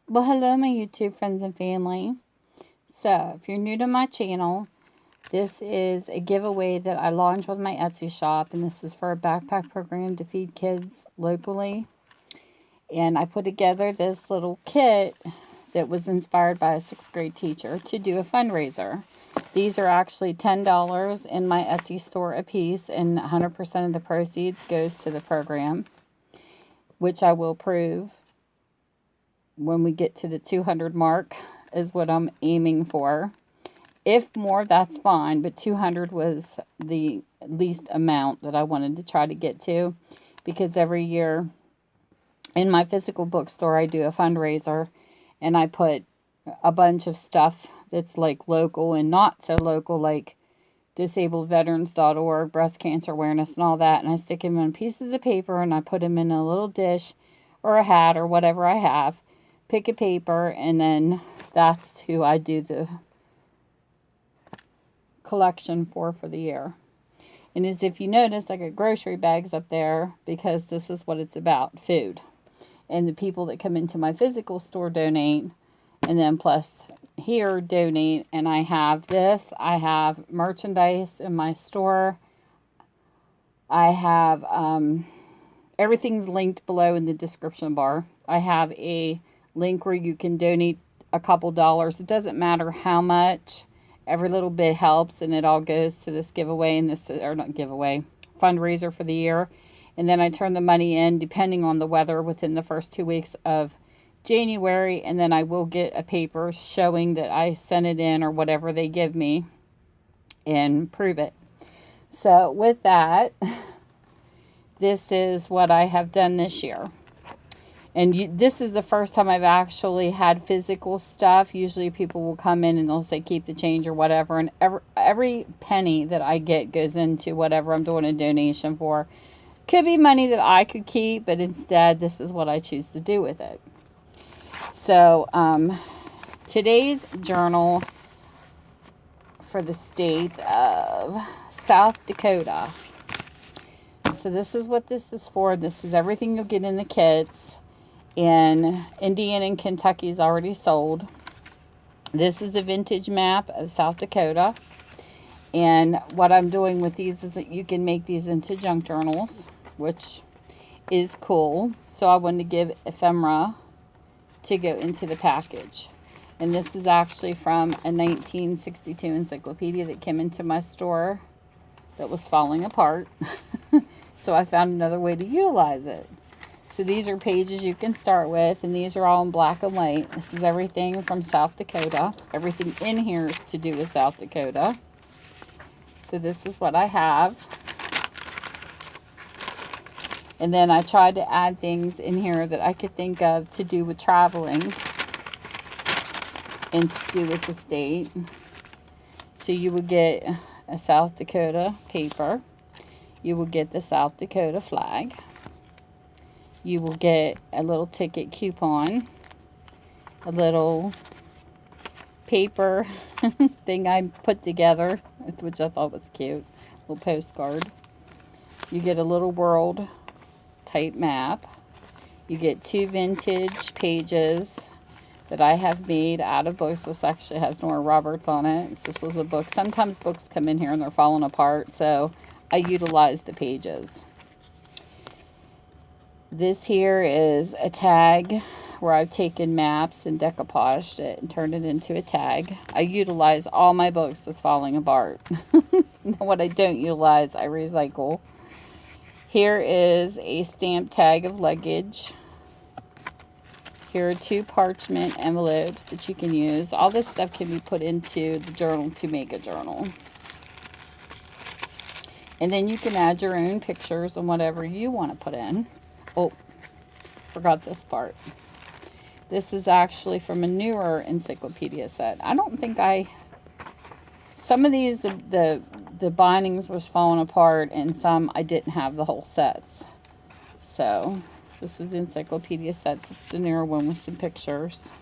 Well, hello, my YouTube friends and family. So, if you're new to my channel, this is a giveaway that I launched with my Etsy shop, and this is for a backpack program to feed kids locally. And I put together this little kit that was inspired by a 6th grade teacher to do a fundraiser. These are actually $10 in my Etsy store a piece, and 100% of the proceeds goes to the program, which I will prove when we get to the 200 mark is what I'm aiming for. If more, that's fine, but 200 was the least amount that I wanted to try to get to, because every year in my physical bookstore I do a fundraiser, and I put a bunch of stuff that's like local and not so local, like disabledveterans.org, breast cancer awareness and all that, and I stick them in pieces of paper and I put them in a little dish or a hat or whatever I have. Pick a paper, and then that's who I do the collection for the year. And as if you noticed, I got grocery bags up there because this is what it's about, food. And the people that come into my physical store donate, and then plus here donate. And I have this. I have merchandise in my store. I have everything's linked below in the description bar. I have a link where you can donate a couple dollars. It doesn't matter how much. Every little bit helps, and it all goes to this giveaway, and this, or not giveaway, fundraiser for the year. And then I turn the money in depending on the weather within the first 2 weeks of January, and then I will get a paper showing that I sent it in or whatever they give me and prove it. So with that, this is what I have done this year. And this is the first time I've actually had physical stuff. Usually people will come in and they'll say keep the change or whatever. And every penny that I get goes into whatever I'm doing a donation for. Could be money that I could keep, but instead this is what I choose to do with it. So today's journal for the state of South Dakota. So this is what this is for. This is everything you'll get in the kits. And Indiana and Kentucky is already sold. This is a vintage map of South Dakota. And what I'm doing with these is that you can make these into junk journals, which is cool. So I wanted to give ephemera to go into the package. And this is actually from a 1962 encyclopedia that came into my store that was falling apart. So I found another way to utilize it. So these are pages you can start with, and these are all in black and white. This is everything from South Dakota. Everything in here is to do with South Dakota. So this is what I have. And then I tried to add things in here that I could think of to do with traveling and to do with the state. So you would get a South Dakota paper. You will get the South Dakota flag. You will get a little ticket coupon, a little paper thing I put together, which I thought was cute, a little postcard. You get a little world type map. You get 2 vintage pages that I have made out of books. This actually has Nora Roberts on it. This was a book. Sometimes books come in here and they're falling apart, so I utilize the pages. This here is a tag where I've taken maps and decoupaged it and turned it into a tag. I utilize all my books that's falling apart. What I don't utilize, I recycle. Here is a stamp tag of luggage. Here are 2 parchment envelopes that you can use. All this stuff can be put into the journal to make a journal. And then you can add your own pictures and whatever you want to put in. Oh, forgot this part. This is actually from a newer encyclopedia set. I don't think some of these, the bindings was falling apart, and some I didn't have the whole sets. So this is the encyclopedia set. It's the newer one with some pictures.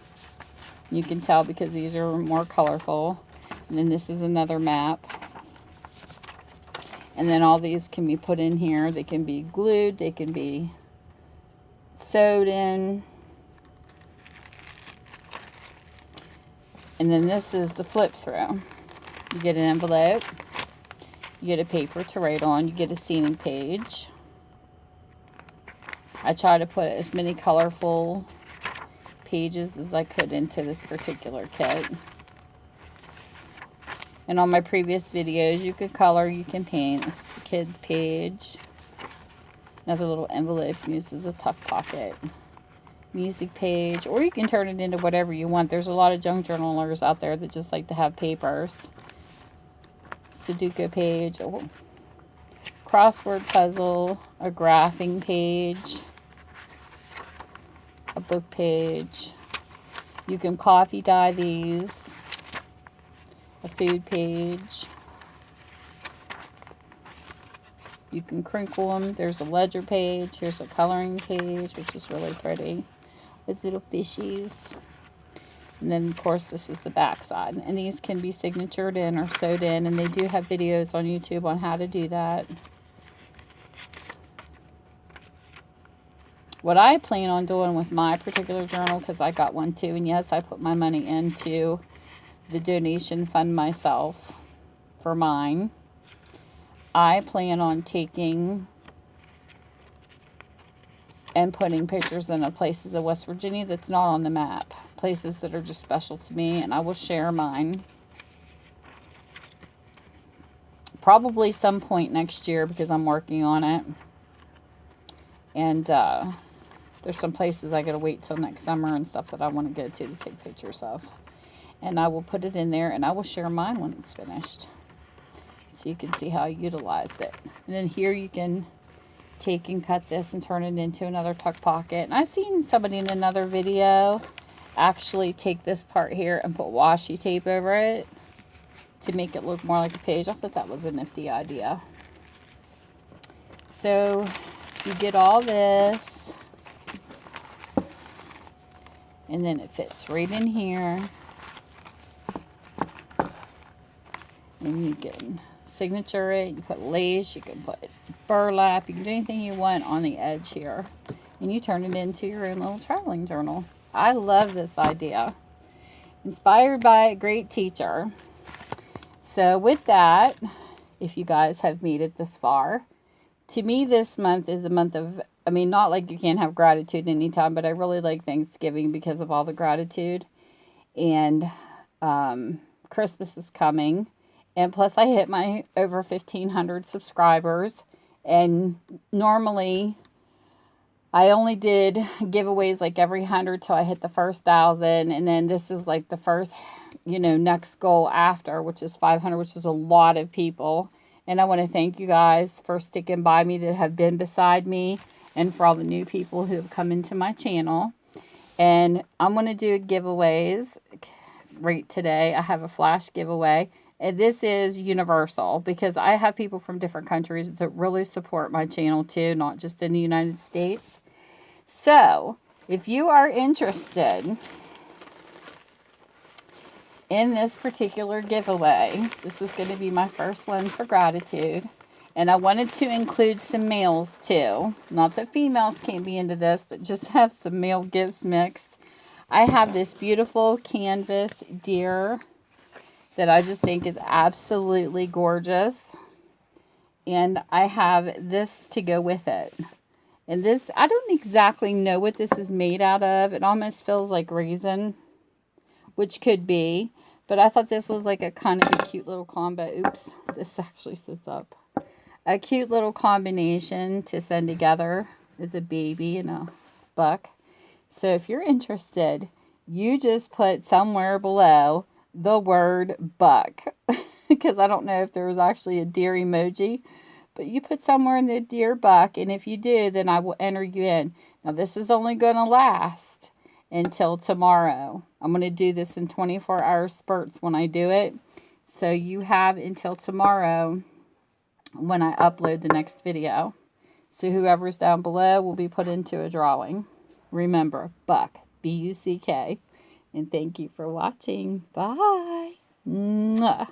You can tell because these are more colorful. And then this is another map. And then all these can be put in here. They can be glued. They can be sewed in. And then this is the flip through. You get an envelope. You get a paper to write on. You get a scening page. I try to put as many colorful pages as I could into this particular kit. And on my previous videos, you can color, you can paint. This is the kids' page. Another little envelope used as a tuck pocket. Music page, or you can turn it into whatever you want. There's a lot of junk journalers out there that just like to have papers. Sudoku page, a crossword puzzle, a graphing page, a book page. You can coffee dye these, a food page. You can crinkle them. There's a ledger page. Here's a coloring page, which is really pretty, with little fishies. And then, of course, this is the back side. And these can be signatured in or sewed in, and they do have videos on YouTube on how to do that. What I plan on doing with my particular journal, because I got one too, and yes, I put my money into the donation fund myself for mine. I plan on taking and putting pictures in of places of West Virginia that's not on the map. Places that are just special to me, and I will share mine. Probably some point next year, because I'm working on it. And there's some places I gotta wait till next summer and stuff that I want to go to take pictures of. And I will put it in there, and I will share mine when it's finished, so you can see how I utilized it. And then here you can take and cut this and turn it into another tuck pocket. And I've seen somebody in another video actually take this part here and put washi tape over it to make it look more like a page. I thought that was a nifty idea. So you get all this, and then it fits right in here. And you can signature it, you put lace, you can put burlap, you can do anything you want on the edge here. And you turn it into your own little traveling journal. I love this idea. Inspired by a great teacher. So with that, if you guys have made it this far, to me this month is a month of, I mean, not like you can't have gratitude anytime, but I really like Thanksgiving because of all the gratitude. And Christmas is coming. And plus, I hit my over 1,500 subscribers. And normally, I only did giveaways like every 100 till I hit the first 1,000. And then this is like the first, next goal after, which is 500, which is a lot of people. And I want to thank you guys for sticking by me that have been beside me, and for all the new people who have come into my channel. And I'm going to do giveaways right today. I have a flash giveaway. And this is universal because I have people from different countries that really support my channel too, not just in the United States. So, if you are interested in this particular giveaway, this is going to be my first one for gratitude. And I wanted to include some males too. Not that females can't be into this, but just have some male gifts mixed. I have this beautiful canvas deer that I just think is absolutely gorgeous. And I have this to go with it. And this, I don't exactly know what this is made out of. It almost feels like raisin, which could be. But I thought this was like a kind of a cute little combo. Oops, this actually sits up. A cute little combination to send together as a baby and a buck. So if you're interested, you just put somewhere below the word buck, because I don't know if there was actually a deer emoji, but you put somewhere in the deer buck, and if you do, then I will enter you in. Now this is only going to last until tomorrow. I'm going to do this in 24-hour spurts when I do it, so you have until tomorrow when I upload the next video. So whoever's down below will be put into a drawing. Remember, buck, B-U-C-K. And thank you for watching. Bye. Mwah.